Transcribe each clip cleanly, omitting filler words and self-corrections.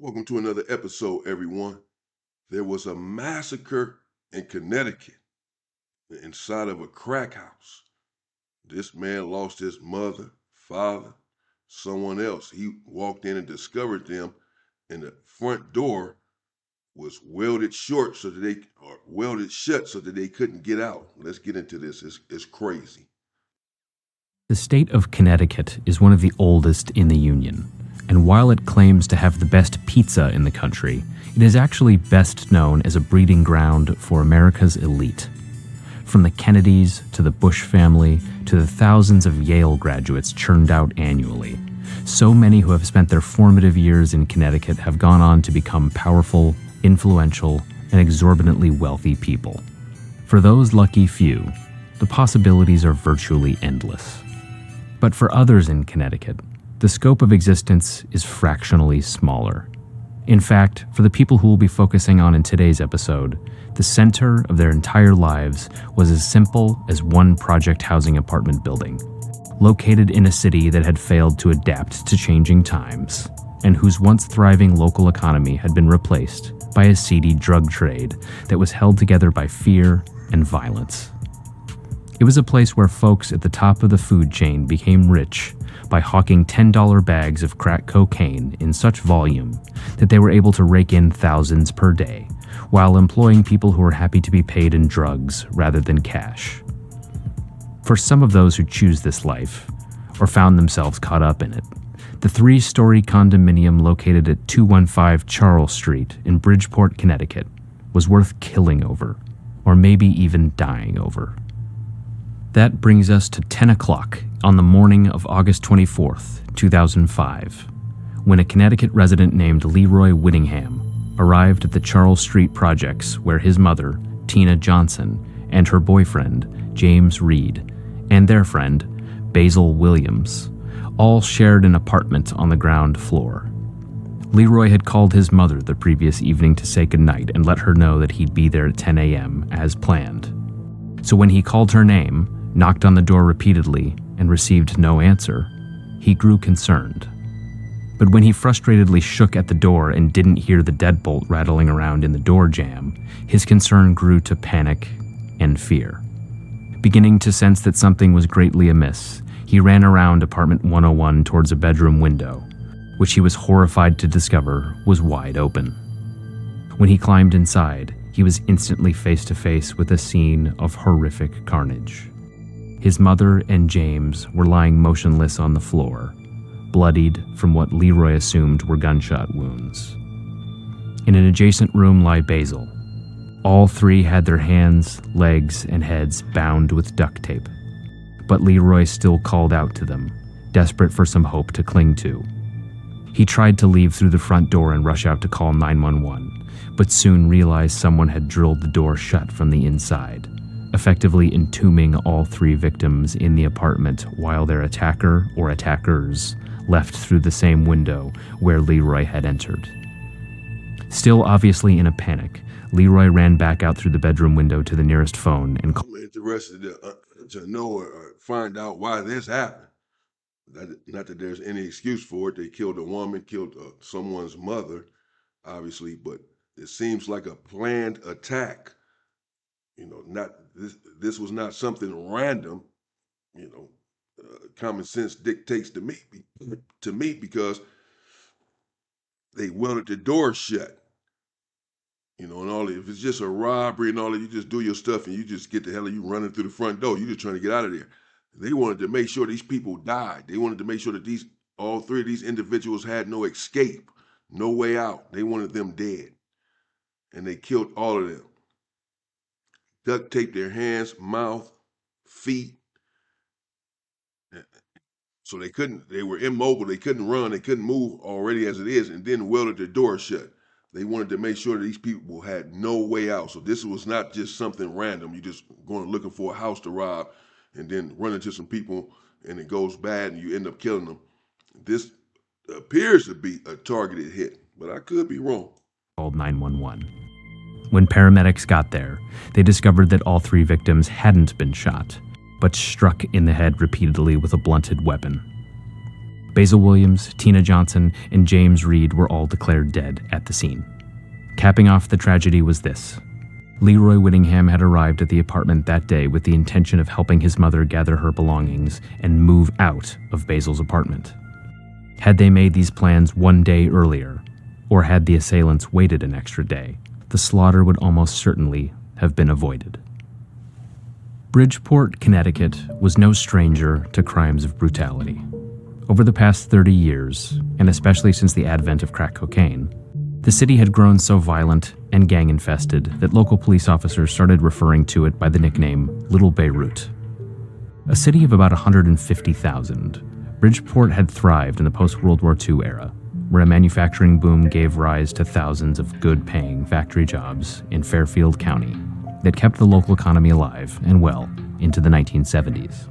Welcome to another episode, everyone. There was a massacre in Connecticut inside of a crack house. This man lost his mother, father, someone else. He walked in and discovered them, and the front door was welded shut so that they couldn't get out. Let's get into this. It's crazy. The state of Connecticut is one of the oldest in the Union, and while it claims to have the best pizza in the country, it is actually best known as a breeding ground for America's elite. From the Kennedys to the Bush family to the thousands of Yale graduates churned out annually, so many who have spent their formative years in Connecticut have gone on to become powerful, influential, and exorbitantly wealthy people. For those lucky few, the possibilities are virtually endless. But for others in Connecticut, the scope of existence is fractionally smaller. In fact, for the people who we'll be focusing on in today's episode, the center of their entire lives was as simple as one project housing apartment building, located in a city that had failed to adapt to changing times, and whose once thriving local economy had been replaced by a seedy drug trade that was held together by fear and violence. It was a place where folks at the top of the food chain became rich by hawking $10 bags of crack cocaine in such volume that they were able to rake in thousands per day, while employing people who were happy to be paid in drugs rather than cash. For some of those who choose this life, or found themselves caught up in it, the 3-story condominium located at 215 Charles Street in Bridgeport, Connecticut, was worth killing over, or maybe even dying over. That brings us to 10 o'clock on the morning of August 24th, 2005, when a Connecticut resident named Leroy Whittingham arrived at the Charles Street projects where his mother, Tina Johnson, and her boyfriend, James Reed, and their friend, Basil Williams, all shared an apartment on the ground floor. Leroy had called his mother the previous evening to say goodnight and let her know that he'd be there at 10 a.m. as planned. So when he called her name, knocked on the door repeatedly, and received no answer, he grew concerned. But when he frustratedly shook at the door and didn't hear the deadbolt rattling around in the door jamb, his concern grew to panic and fear. Beginning to sense that something was greatly amiss, he ran around apartment 101 towards a bedroom window, which he was horrified to discover was wide open. When he climbed inside, he was instantly face to face with a scene of horrific carnage. His mother and James were lying motionless on the floor, bloodied from what Leroy assumed were gunshot wounds. In an adjacent room lay Basil. All three had their hands, legs, and heads bound with duct tape. But Leroy still called out to them, desperate for some hope to cling to. He tried to leave through the front door and rush out to call 911, but soon realized someone had drilled the door shut from the inside, effectively entombing all three victims in the apartment while their attacker or attackers left through the same window where Leroy had entered. Still obviously in a panic, Leroy ran back out through the bedroom window to the nearest phone and called. I'm interested to know or find out why this happened. Not that there's any excuse for it. They killed a woman, killed someone's mother, obviously, but it seems like a planned attack. Not this was not something random. Common sense dictates to me because they welded the door shut. And all if it's just a robbery and all that, you just do your stuff and you just get the hell of you running through the front door. You're just trying to get out of there. They wanted to make sure these people died. They wanted to make sure that all three of these individuals had no escape, no way out. They wanted them dead. And they killed all of them. Duct taped their hands, mouth, feet. So they were immobile. They couldn't run. They couldn't move already as it is, and then welded the door shut. They wanted to make sure that these people had no way out. So this was not just something random. You just going looking for a house to rob and then run into some people and it goes bad and you end up killing them. This appears to be a targeted hit, but I could be wrong. Called 911. When paramedics got there, they discovered that all three victims hadn't been shot, but struck in the head repeatedly with a blunted weapon. Basil Williams, Tina Johnson, and James Reed were all declared dead at the scene. Capping off the tragedy was this. Leroy Whittingham had arrived at the apartment that day with the intention of helping his mother gather her belongings and move out of Basil's apartment. Had they made these plans one day earlier, or had the assailants waited an extra day, the slaughter would almost certainly have been avoided. Bridgeport, Connecticut was no stranger to crimes of brutality. Over the past 30 years, and especially since the advent of crack cocaine, the city had grown so violent and gang-infested that local police officers started referring to it by the nickname Little Beirut. A city of about 150,000, Bridgeport had thrived in the post-World War II era, where a manufacturing boom gave rise to thousands of good-paying factory jobs in Fairfield County that kept the local economy alive and well into the 1970s.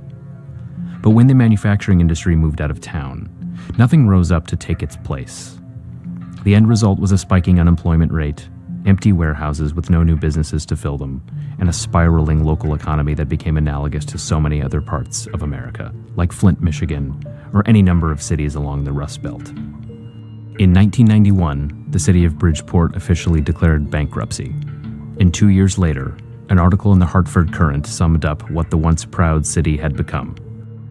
But when the manufacturing industry moved out of town, nothing rose up to take its place. The end result was a spiking unemployment rate, empty warehouses with no new businesses to fill them, and a spiraling local economy that became analogous to so many other parts of America, like Flint, Michigan, or any number of cities along the Rust Belt. In 1991, the city of Bridgeport officially declared bankruptcy. And 2 years later, an article in the Hartford Courant summed up what the once proud city had become,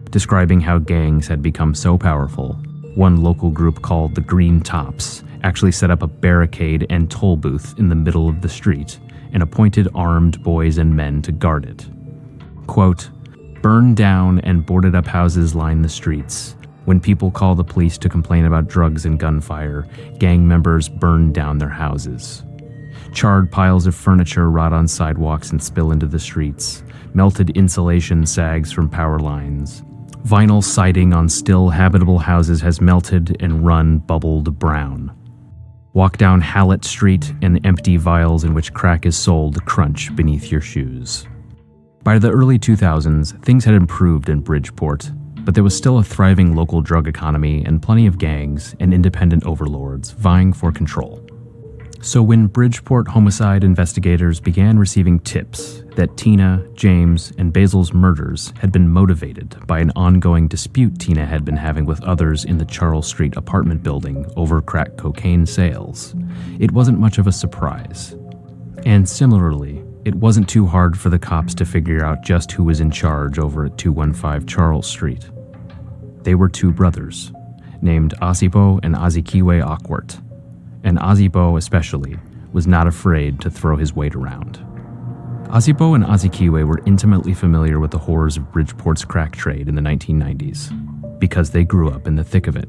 describing how gangs had become so powerful. One local group called the Green Tops actually set up a barricade and toll booth in the middle of the street and appointed armed boys and men to guard it. Quote, "Burned down and boarded up houses line the streets. When people call the police to complain about drugs and gunfire, gang members burn down their houses. Charred piles of furniture rot on sidewalks and spill into the streets. Melted insulation sags from power lines. Vinyl siding on still habitable houses has melted and run bubbled brown. Walk down Hallett Street and empty vials in which crack is sold crunch beneath your shoes." By the early 2000s, things had improved in Bridgeport, but there was still a thriving local drug economy and plenty of gangs and independent overlords vying for control. So when Bridgeport homicide investigators began receiving tips that Tina, James, and Basil's murders had been motivated by an ongoing dispute Tina had been having with others in the Charles Street apartment building over crack cocaine sales, it wasn't much of a surprise. And similarly, it wasn't too hard for the cops to figure out just who was in charge over at 215 Charles Street. They were two brothers, named Asipo and Azikiwe Aquart, and Asipo especially was not afraid to throw his weight around. Asipo and Azikiwe were intimately familiar with the horrors of Bridgeport's crack trade in the 1990s, because they grew up in the thick of it.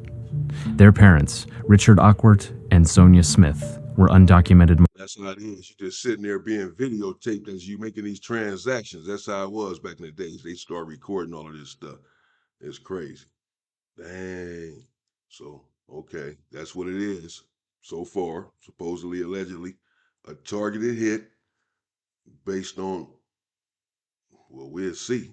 Their parents, Richard Aquart and Sonia Smith, were undocumented. That's how it is. You're just sitting there being videotaped as you making these transactions. That's how it was back in the days. They start recording all of this stuff. It's crazy. Dang. So, okay, that's what it is. So far, supposedly, allegedly, a targeted hit based on, well, we'll see.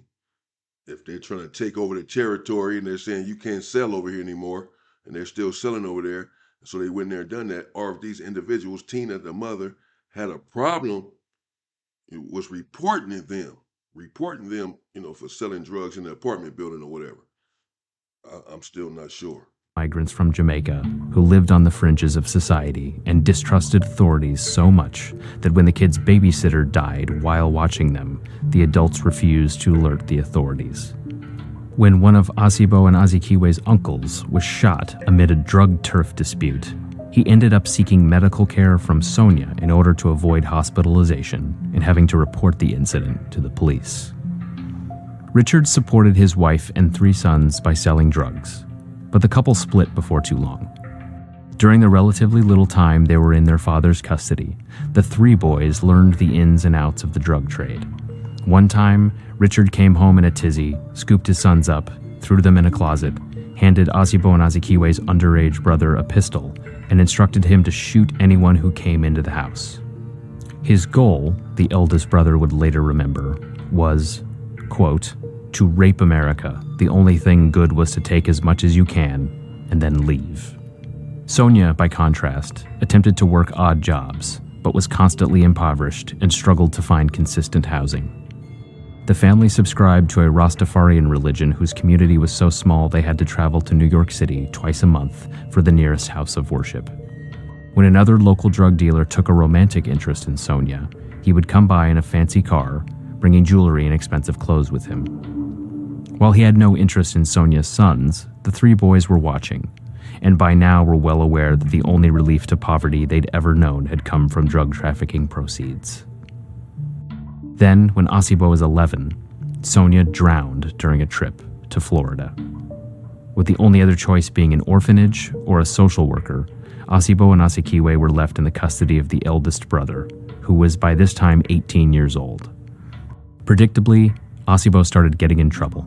If they're trying to take over the territory and they're saying you can't sell over here anymore, and they're still selling over there, so they went there and done that, or if these individuals, Tina, the mother, had a problem, it was reporting them, for selling drugs in the apartment building or whatever. I'm still not sure. Migrants from Jamaica who lived on the fringes of society and distrusted authorities so much that when the kid's babysitter died while watching them, the adults refused to alert the authorities. When one of Asipo and Azikiwe's uncles was shot amid a drug turf dispute, he ended up seeking medical care from Sonia in order to avoid hospitalization and having to report the incident to the police. Richard supported his wife and 3 sons by selling drugs, but the couple split before too long. During the relatively little time they were in their father's custody, the 3 boys learned the ins and outs of the drug trade. One time, Richard came home in a tizzy, scooped his sons up, threw them in a closet, handed Asipo and Azikiwe's underage brother a pistol, and instructed him to shoot anyone who came into the house. His goal, the eldest brother would later remember, was, quote, "to rape America. The only thing good was to take as much as you can and then leave." Sonia, by contrast, attempted to work odd jobs, but was constantly impoverished and struggled to find consistent housing. The family subscribed to a Rastafarian religion whose community was so small they had to travel to New York City twice a month for the nearest house of worship. When another local drug dealer took a romantic interest in Sonia, he would come by in a fancy car, bringing jewelry and expensive clothes with him. While he had no interest in Sonia's sons, the three boys were watching, and by now were well aware that the only relief to poverty they'd ever known had come from drug trafficking proceeds. Then, when Asibo was 11, Sonia drowned during a trip to Florida. With the only other choice being an orphanage or a social worker, Asibo and Asikiwe were left in the custody of the eldest brother, who was by this time 18 years old. Predictably, Asibo started getting in trouble.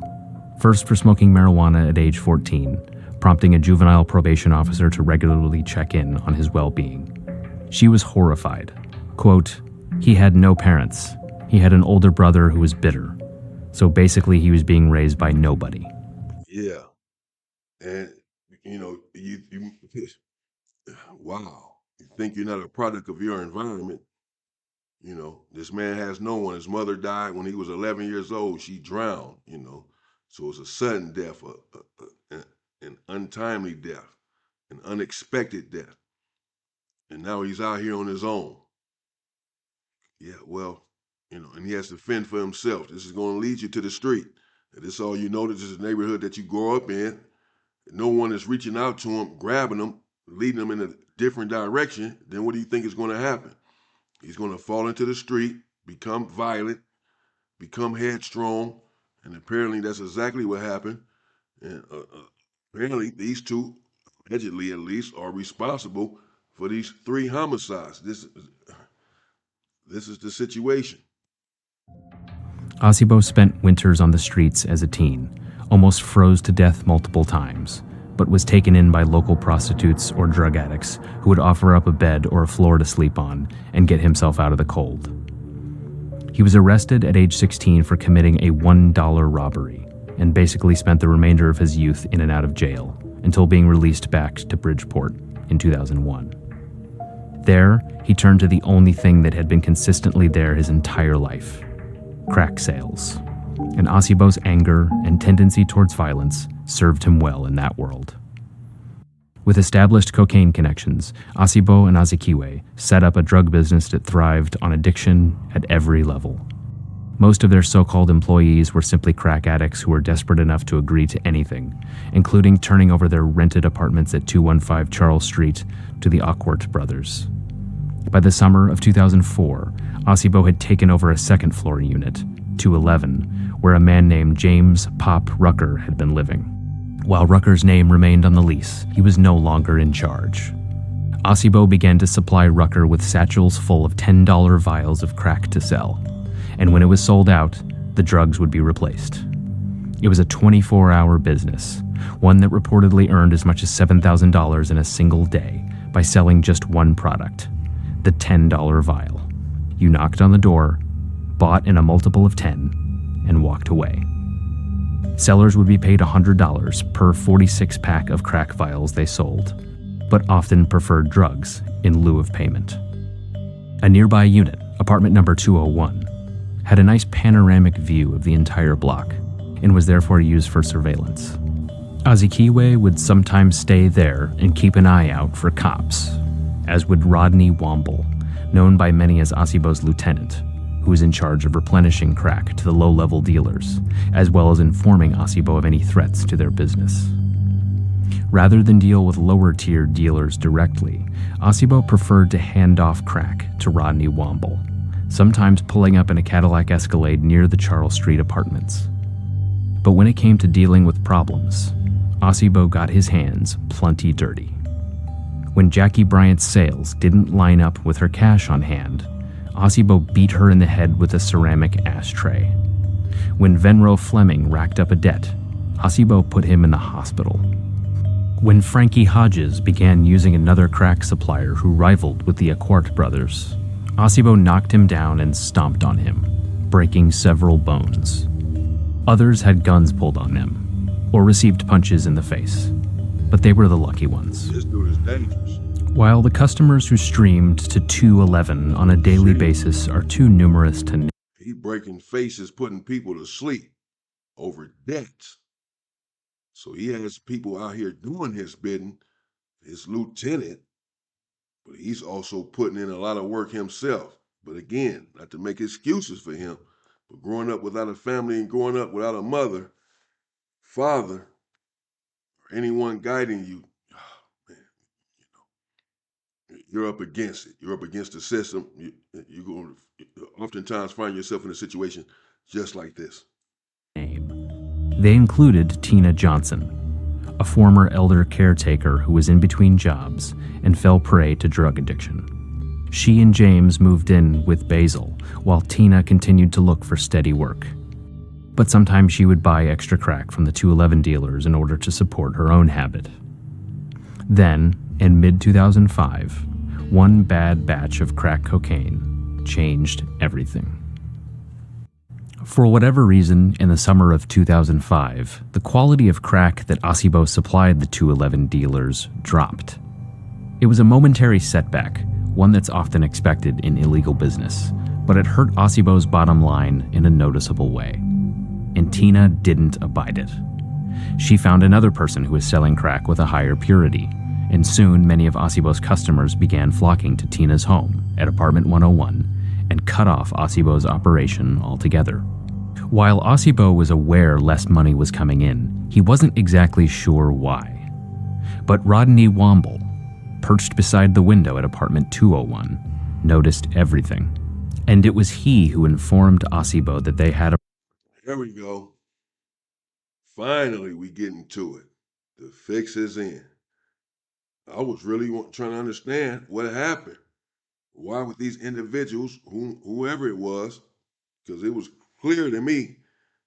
First for smoking marijuana at age 14, prompting a juvenile probation officer to regularly check in on his well-being. She was horrified. Quote, "He had no parents. He had an older brother who was bitter. So basically he was being raised by nobody." Yeah. And, wow. You think you're not a product of your environment. This man has no one. His mother died when he was 11 years old. She drowned, So it's a sudden death, an untimely death, an unexpected death. And now he's out here on his own. Yeah, well, and he has to fend for himself. This is going to lead you to the street. This is all you know. This is a neighborhood that you grow up in. No one is reaching out to him, grabbing him, leading him in a different direction. Then what do you think is going to happen? He's going to fall into the street, become violent, become headstrong, and apparently that's exactly what happened. And apparently these two, allegedly at least, are responsible for these 3 homicides. This is the situation. Asibo spent winters on the streets as a teen, almost froze to death multiple times, but was taken in by local prostitutes or drug addicts who would offer up a bed or a floor to sleep on and get himself out of the cold. He was arrested at age 16 for committing a $1 robbery and basically spent the remainder of his youth in and out of jail until being released back to Bridgeport in 2001. There, he turned to the only thing that had been consistently there his entire life: crack sales. And Asibo's anger and tendency towards violence served him well in that world. With established cocaine connections, Asibo and Azikiwe set up a drug business that thrived on addiction at every level. Most of their so-called employees were simply crack addicts who were desperate enough to agree to anything, including turning over their rented apartments at 215 Charles Street to the Aquart brothers. By the summer of 2004, Asibo had taken over a second-floor unit, 211, where a man named James Pop Rucker had been living. While Rucker's name remained on the lease, he was no longer in charge. Asibo began to supply Rucker with satchels full of $10 vials of crack to sell, and when it was sold out, the drugs would be replaced. It was a 24-hour business, one that reportedly earned as much as $7,000 in a single day by selling just one product, the $10 vial. You knocked on the door, bought in a multiple of 10, and walked away. Sellers would be paid $100 per 46-pack of crack vials they sold, but often preferred drugs in lieu of payment. A nearby unit, apartment number 201, had a nice panoramic view of the entire block and was therefore used for surveillance. Azikiwe would sometimes stay there and keep an eye out for cops, as would Rodney Womble, known by many as Asibo's lieutenant, who was in charge of replenishing crack to the low-level dealers, as well as informing Asibo of any threats to their business. Rather than deal with lower-tier dealers directly, Asibo preferred to hand off crack to Rodney Womble, sometimes pulling up in a Cadillac Escalade near the Charles Street apartments. But when it came to dealing with problems, Asibo got his hands plenty dirty. When Jackie Bryant's sales didn't line up with her cash on hand, Asibo beat her in the head with a ceramic ashtray. When Venro Fleming racked up a debt, Asibo put him in the hospital. When Frankie Hodges began using another crack supplier who rivaled with the Aquart brothers, Asibo knocked him down and stomped on him, breaking several bones. Others had guns pulled on them, or received punches in the face, but they were the lucky ones. This dude is dangerous. While the customers who streamed to 211 on a daily basis are too numerous to name. he breaking faces, putting people to sleep over debts. So he has people out here doing his bidding, his lieutenant, but he's also putting in a lot of work himself. But again, not to make excuses for him, but growing up without a family and growing up without a mother, father, or anyone guiding you, man, you're up against it. You're up against the system. You're going to oftentimes find yourself in a situation just like this. They included Tina Johnson, a former elder caretaker who was in between jobs and fell prey to drug addiction. She and James moved in with Basil, while Tina continued to look for steady work. But sometimes she would buy extra crack from the 211 dealers in order to support her own habit. Then, in mid-2005, one bad batch of crack cocaine changed everything. For whatever reason, in the summer of 2005, the quality of crack that Asibo supplied the 211 dealers dropped. It was a momentary setback, one that's often expected in illegal business, but it hurt Asibo's bottom line in a noticeable way. And Tina didn't abide it. She found another person who was selling crack with a higher purity, and soon many of Asibo's customers began flocking to Tina's home at apartment 101 and cut off Asibo's operation altogether. While Asibo was aware less money was coming in, he wasn't exactly sure why. But Rodney Womble, perched beside the window at apartment 201, noticed everything. And it was he who informed Asibo that they had a... There we go. Finally, we getting to it. The fix is in. I was really trying to understand what happened. Why with these individuals, whoever it was, because it was clear to me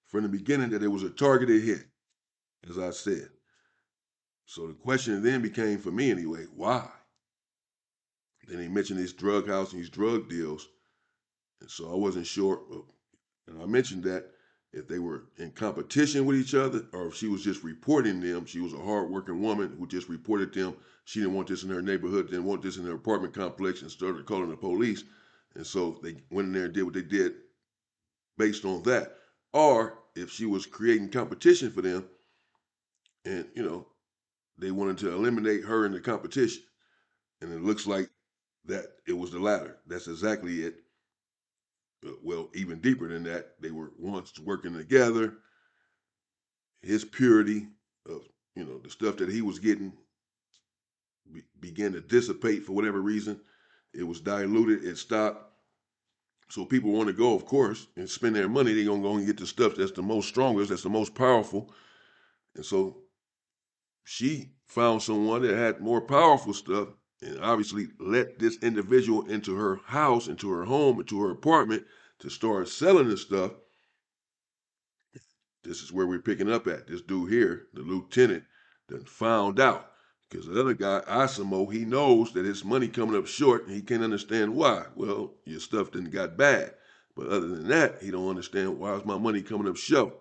from the beginning that it was a targeted hit, as I said. So the question then became, for me anyway, why? Then he mentioned these drug house and these drug deals. And so I wasn't sure. And I mentioned that if they were in competition with each other or if she was just reporting them. She was a hardworking woman who just reported them. She didn't want this in her neighborhood, didn't want this in her apartment complex, and started calling the police. And so they went in there and did what they did based on that. Or if she was creating competition for them and, they wanted to eliminate her in the competition. And it looks like that it was the latter. That's exactly it. Well, even deeper than that, they were once working together. His purity of, the stuff that he was getting began to dissipate for whatever reason. It was diluted, it stopped. So people want to go, of course, and spend their money. They're going to go and get the stuff that's the most strongest, that's the most powerful. And so she found someone that had more powerful stuff and obviously let this individual into her house, into her home, into her apartment to start selling the stuff. This is where we're picking up at. This dude here, the lieutenant, done found out. Because the other guy, Asimo, he knows that his money coming up short and he can't understand why. Well, your stuff didn't got bad. But other than that, he don't understand why is my money coming up short.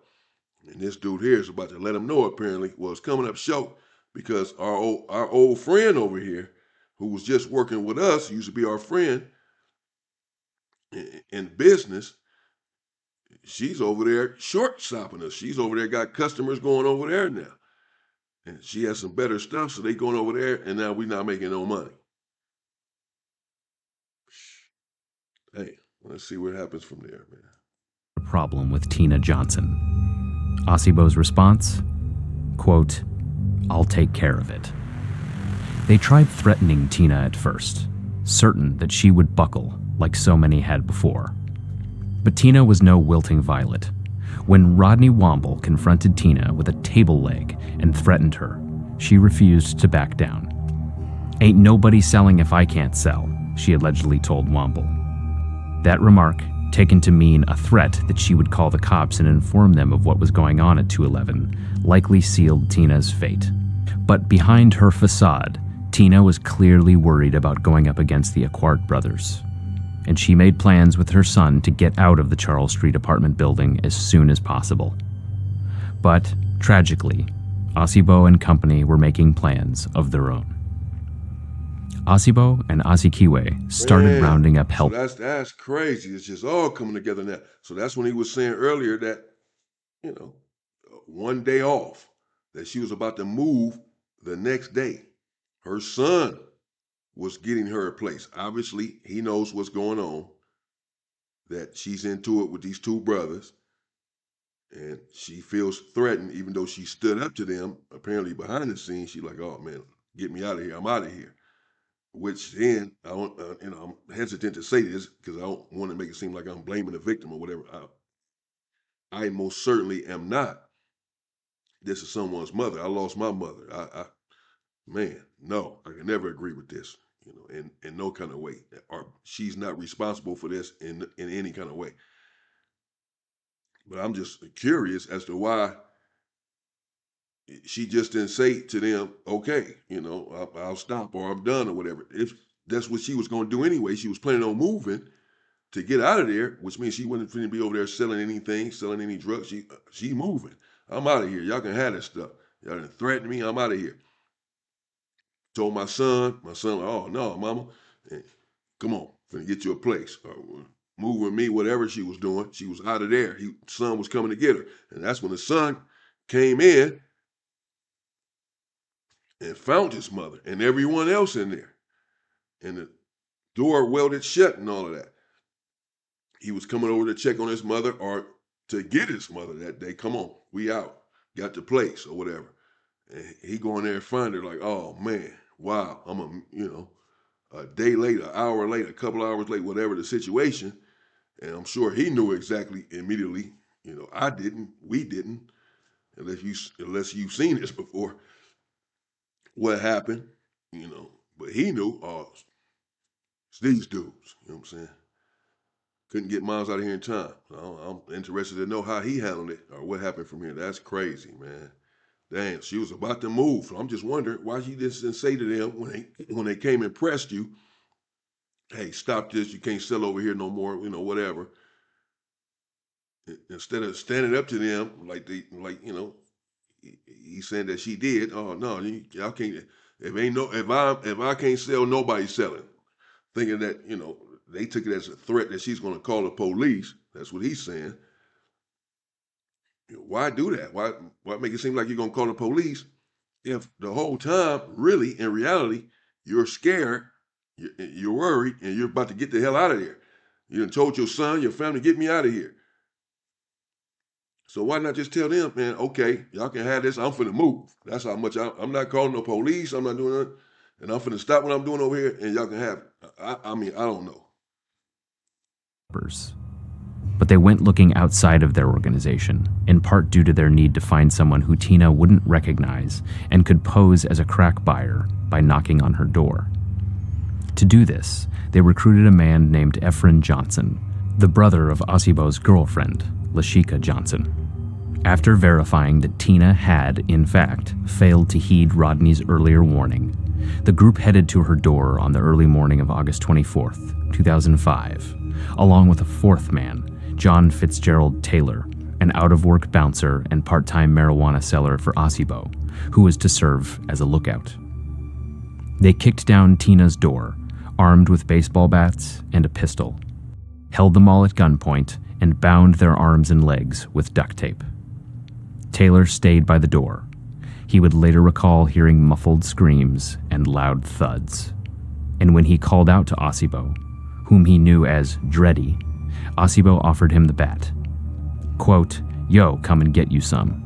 And this dude here is about to let him know apparently, well, it's coming up short because our old friend over here, who was just working with us, used to be our friend in business, she's over there short shopping us. She's over there, got customers going over there now. And she has some better stuff, so they going over there, and now we're not making no money. Hey, let's see what happens from there, man. A problem with Tina Johnson. Asibo's response? Quote, "I'll take care of it." They tried threatening Tina at first, certain that she would buckle, like so many had before. But Tina was no wilting violet. When Rodney Womble confronted Tina with a table leg and threatened her, she refused to back down. "Ain't nobody selling if I can't sell," she allegedly told Womble. That remark, taken to mean a threat that she would call the cops and inform them of what was going on at 211, likely sealed Tina's fate. But behind her facade, Tina was clearly worried about going up against the Aquart brothers, and she made plans with her son to get out of the Charles Street apartment building as soon as possible. But, tragically, Asibo and company were making plans of their own. Asibo and Asikiwe started Man, rounding up so help. that's crazy. It's just all coming together now. So that's when he was saying earlier that, you know, one day off, that she was about to move the next day. Her son was getting her a place. Obviously, he knows what's going on, that she's into it with these two brothers, and she feels threatened, even though she stood up to them. Apparently, behind the scenes, she's like, "Oh man, get me out of here! I'm out of here." Which then, I don't, I'm hesitant to say this because I don't want to make it seem like I'm blaming the victim or whatever. I most certainly am not. This is someone's mother. I lost my mother. Man, no, I can never agree with this. In no kind of way. Or she's not responsible for this in any kind of way. But I'm just curious as to why she just didn't say to them, "Okay, I'll stop or I'm done or whatever." If that's what she was going to do anyway, she was planning on moving to get out of there, which means she wasn't going to be over there selling anything, selling any drugs. She moving. I'm out of here. Y'all can have that stuff. Y'all done threatened me. I'm out of here. Told my son, "Oh no, mama, come on, finna get you a place." Or move with me, whatever she was doing. She was out of there. Son was coming to get her. And that's when the son came in and found his mother and everyone else in there. And the door welded shut and all of that. He was coming over to check on his mother or to get his mother that day. "Come on, we out. Got the place," or whatever. And he go in there and find her like, "Oh man, wow, a day later, an hour later, a couple hours late, whatever the situation." And I'm sure he knew exactly immediately. I didn't, we didn't, unless you've seen this before, what happened, But he knew, oh, it's these dudes, you know what I'm saying? Couldn't get Miles out of here in time. I'm interested to know how he handled it or what happened from here. That's crazy, man. Damn, she was about to move. I'm just wondering why she didn't say to them when they came and pressed you, "Hey, stop this. You can't sell over here no more," whatever. Instead of standing up to them he's saying that she did. "Oh no, y'all can't. If I can't sell, nobody's selling." Thinking that they took it as a threat that she's going to call the police. That's what he's saying. Why do that? Why make it seem like you're going to call the police if the whole time, really, in reality, you're scared, you're worried, and you're about to get the hell out of there? You done told your son, your family, "Get me out of here." So why not just tell them, "Man, okay, y'all can have this. I'm finna move. That's how much I'm not calling the police. I'm not doing that. And I'm finna stop what I'm doing over here, and y'all can have it." I mean, I don't know. But they went looking outside of their organization, in part due to their need to find someone who Tina wouldn't recognize and could pose as a crack buyer by knocking on her door. To do this, they recruited a man named Efren Johnson, the brother of Asibo's girlfriend, Lashika Johnson. After verifying that Tina had, in fact, failed to heed Rodney's earlier warning, the group headed to her door on the early morning of August 24th, 2005, along with a fourth man, John Fitzgerald Taylor, an out-of-work bouncer and part-time marijuana seller for Asibo, who was to serve as a lookout. They kicked down Tina's door, armed with baseball bats and a pistol, held them all at gunpoint, and bound their arms and legs with duct tape. Taylor stayed by the door. He would later recall hearing muffled screams and loud thuds. And when he called out to Asibo, whom he knew as Dreddy, Asibo offered him the bat. Quote, "Yo, come and get you some."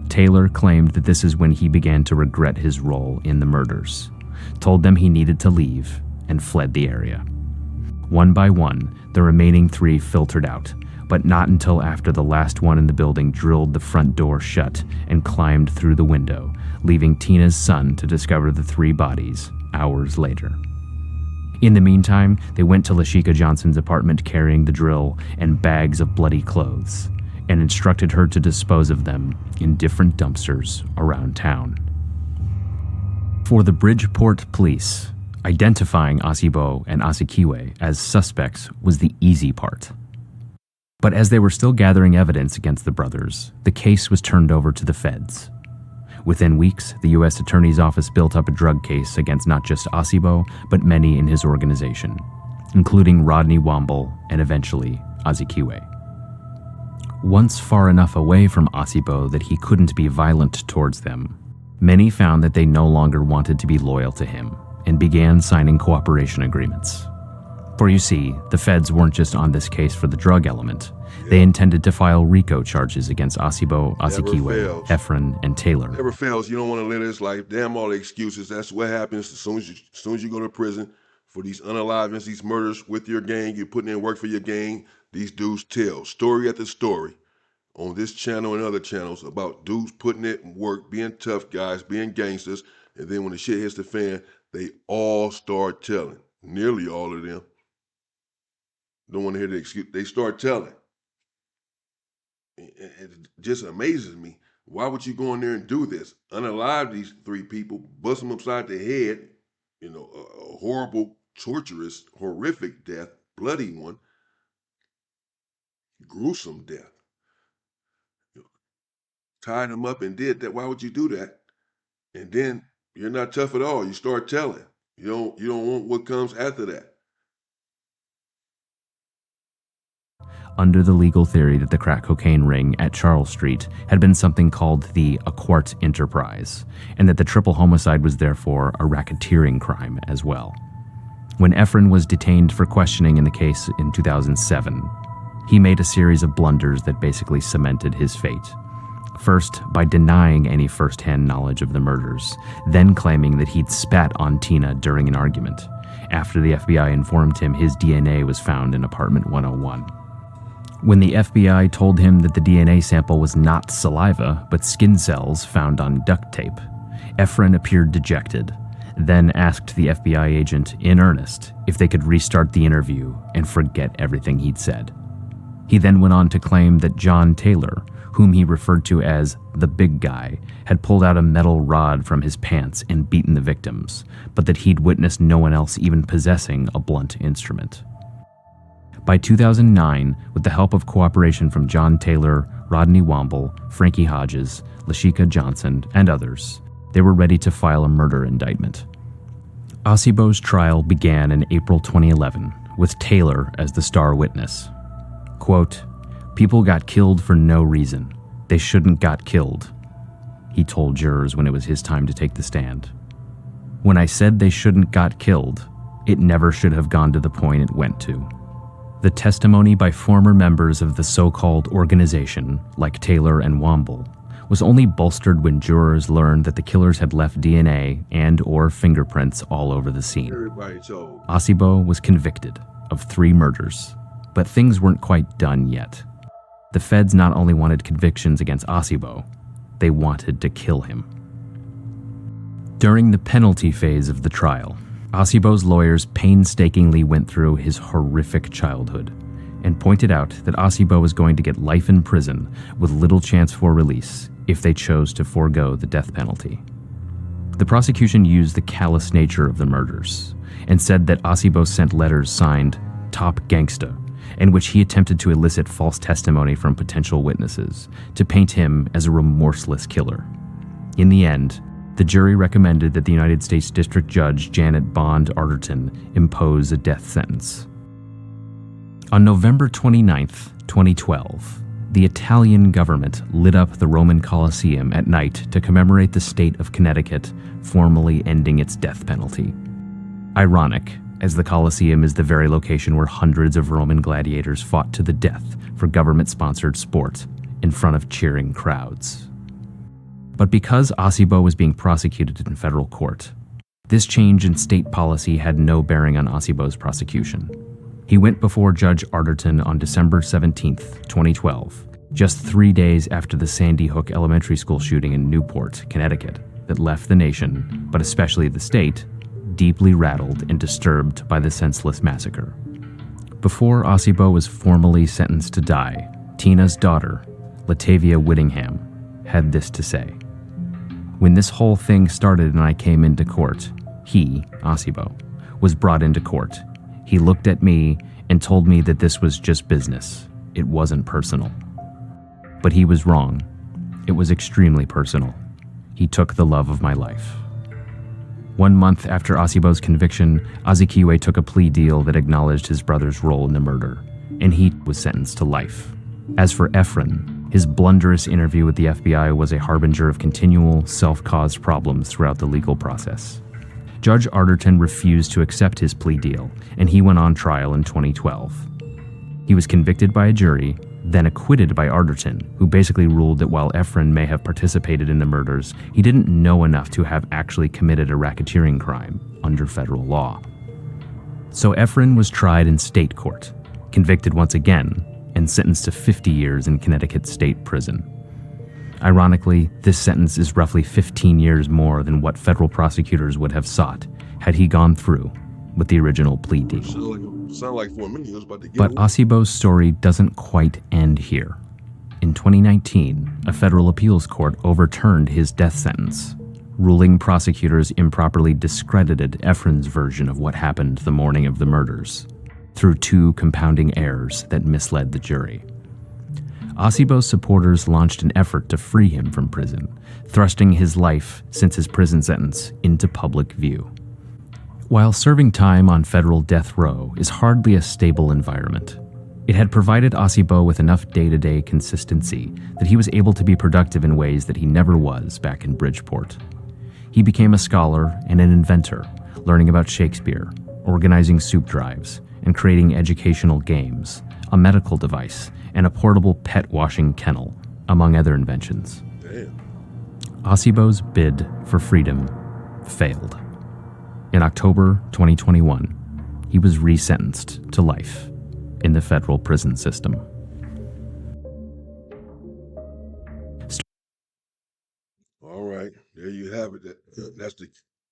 Taylor claimed that this is when he began to regret his role in the murders, told them he needed to leave, and fled the area. One by one, the remaining three filtered out, but not until after the last one in the building drilled the front door shut and climbed through the window, leaving Tina's son to discover the three bodies hours later. In the meantime, they went to Lashika Johnson's apartment carrying the drill and bags of bloody clothes, and instructed her to dispose of them in different dumpsters around town. For the Bridgeport police, identifying Asibo and Asikiwe as suspects was the easy part. But as they were still gathering evidence against the brothers, the case was turned over to the feds. Within weeks, the U.S. Attorney's Office built up a drug case against not just Asibo, but many in his organization, including Rodney Womble and eventually Azikiwe. Once far enough away from Asibo that he couldn't be violent towards them, many found that they no longer wanted to be loyal to him and began signing cooperation agreements. For you see, the feds weren't just on this case for the drug element. They intended to file RICO charges against Asibo, Azikiwe, Efren, and Taylor. Never fails. You don't want to live this life. Damn all the excuses. That's what happens as soon as you go to prison for these unalivings, these murders with your gang. You're putting in work for your gang. These dudes tell story after story on this channel and other channels about dudes putting it in work, being tough guys, being gangsters, and then when the shit hits the fan, they all start telling. Nearly all of them. Don't want to hear the excuse. They start telling. It just amazes me. Why would you go in there and do this? Unalive these three people, bust them upside the head, a horrible, torturous, horrific death, bloody one, gruesome death. Tied them up and did that. Why would you do that? And then you're not tough at all. You start telling. You don't want what comes after that. Under the legal theory that the crack cocaine ring at Charles Street had been something called the Aquart enterprise, and that the triple homicide was therefore a racketeering crime as well. When Efren was detained for questioning in the case in 2007, he made a series of blunders that basically cemented his fate. First, by denying any first-hand knowledge of the murders, then claiming that he'd spat on Tina during an argument, after the FBI informed him his DNA was found in apartment 101. When the FBI told him that the DNA sample was not saliva, but skin cells found on duct tape, Efren appeared dejected, then asked the FBI agent in earnest if they could restart the interview and forget everything he'd said. He then went on to claim that John Taylor, whom he referred to as the big guy, had pulled out a metal rod from his pants and beaten the victims, but that he'd witnessed no one else even possessing a blunt instrument. By 2009, with the help of cooperation from John Taylor, Rodney Womble, Frankie Hodges, Lashika Johnson, and others, they were ready to file a murder indictment. Asibo's trial began in April 2011, with Taylor as the star witness. Quote, "People got killed for no reason. They shouldn't got killed," he told jurors when it was his time to take the stand. "When I said they shouldn't got killed, it never should have gone to the point it went to." The testimony by former members of the so-called organization, like Taylor and Womble, was only bolstered when jurors learned that the killers had left DNA and/or fingerprints all over the scene. Asibo was convicted of 3 murders, but things weren't quite done yet. The feds not only wanted convictions against Asibo, they wanted to kill him. During the penalty phase of the trial, Asibo's lawyers painstakingly went through his horrific childhood and pointed out that Asibo was going to get life in prison with little chance for release if they chose to forego the death penalty. The prosecution used the callous nature of the murders and said that Asibo sent letters signed "Top Gangsta," in which he attempted to elicit false testimony from potential witnesses to paint him as a remorseless killer. In the end, the jury recommended that the United States District Judge Janet Bond Arterton impose a death sentence. On November 29, 2012, the Italian government lit up the Roman Colosseum at night to commemorate the state of Connecticut formally ending its death penalty. Ironic, as the Colosseum is the very location where hundreds of Roman gladiators fought to the death for government-sponsored sport in front of cheering crowds. But because Asibo was being prosecuted in federal court, this change in state policy had no bearing on Asibo's prosecution. He went before Judge Arterton on December 17, 2012, just 3 days after the Sandy Hook Elementary School shooting in Newport, Connecticut, that left the nation, but especially the state, deeply rattled and disturbed by the senseless massacre. Before Asibo was formally sentenced to die, Tina's daughter, Latavia Whittingham, had this to say. "When this whole thing started and I came into court, he, Asibo, was brought into court. He looked at me and told me that this was just business. It wasn't personal. But he was wrong. It was extremely personal. He took the love of my life. 1 month after Asibo's conviction, Azikiwe took a plea deal that acknowledged his brother's role in the murder, and he was sentenced to life. As for Efren, his blunderous interview with the FBI was a harbinger of continual, self-caused problems throughout the legal process. Judge Arterton refused to accept his plea deal, and he went on trial in 2012. He was convicted by a jury, then acquitted by Arterton, who basically ruled that while Efren may have participated in the murders, he didn't know enough to have actually committed a racketeering crime under federal law. So Efren was tried in state court, convicted once again, and sentenced to 50 years in Connecticut State Prison. Ironically, this sentence is roughly 15 years more than what federal prosecutors would have sought had he gone through with the original plea deal. Sound like for a minute he was about to get But away. Asibo's story doesn't quite end here. In 2019, a federal appeals court overturned his death sentence, ruling prosecutors improperly discredited Efren's version of what happened the morning of the murders, through 2 compounding errors that misled the jury. Asibo's supporters launched an effort to free him from prison, thrusting his life since his prison sentence into public view. While serving time on federal death row is hardly a stable environment, it had provided Asibo with enough day-to-day consistency that he was able to be productive in ways that he never was back in Bridgeport. He became a scholar and an inventor, learning about Shakespeare, organizing soup drives, and creating educational games, a medical device, and a portable pet washing kennel, among other inventions. Damn. Asibo's bid for freedom failed. In October 2021, he was resentenced to life in the federal prison system. All right, there you have it. That's the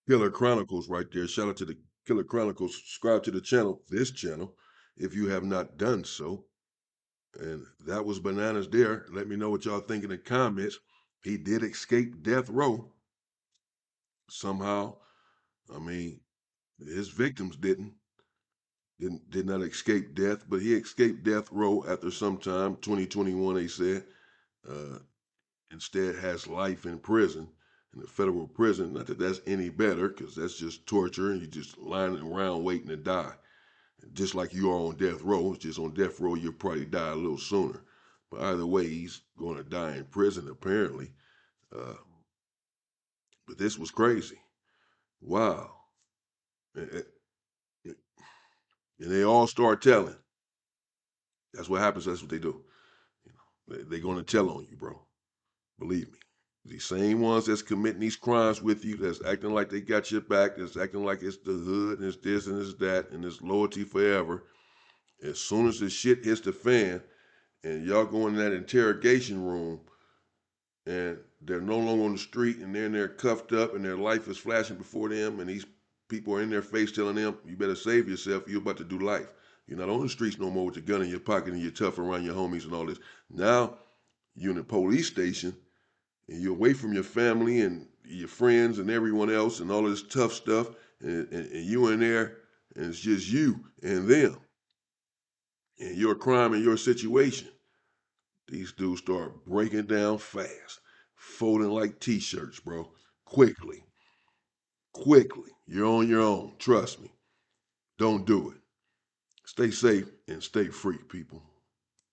Killer Chronicles right there. Shout out to the Killer Chronicles. Subscribe to the channel, this channel, if you have not done so. And that was Bananas there. Let me know what y'all think in the comments. He did escape death row somehow. I mean, his victims did not escape death, but he escaped death row after some time. 2021, they said. Instead, has life in prison, in the federal prison. Not that that's any better, because that's just torture, and you're just lying around waiting to die. Just like you are on death row. It's just on death row, you'll probably die a little sooner. But either way, he's going to die in prison, apparently. Uh, but this was crazy. Wow. And, and they all start telling. That's what happens. That's what they do. They're going to tell on you, bro. Believe me. The same ones that's committing these crimes with you, that's acting like they got your back, that's acting like it's the hood and it's this and it's that and it's loyalty forever. As soon as the shit hits the fan and y'all go in that interrogation room and they're no longer on the street and they're in there cuffed up and their life is flashing before them and these people are in their face telling them, you better save yourself, you're about to do life. You're not on the streets no more with your gun in your pocket and you're tough around your homies and all this. Now you're in a police station and you're away from your family and your friends and everyone else and all of this tough stuff, and you in there, and it's just you and them, and your crime and your situation. These dudes start breaking down fast, folding like t-shirts, bro. Quickly, quickly. You're on your own. Trust me. Don't do it. Stay safe and stay free, people.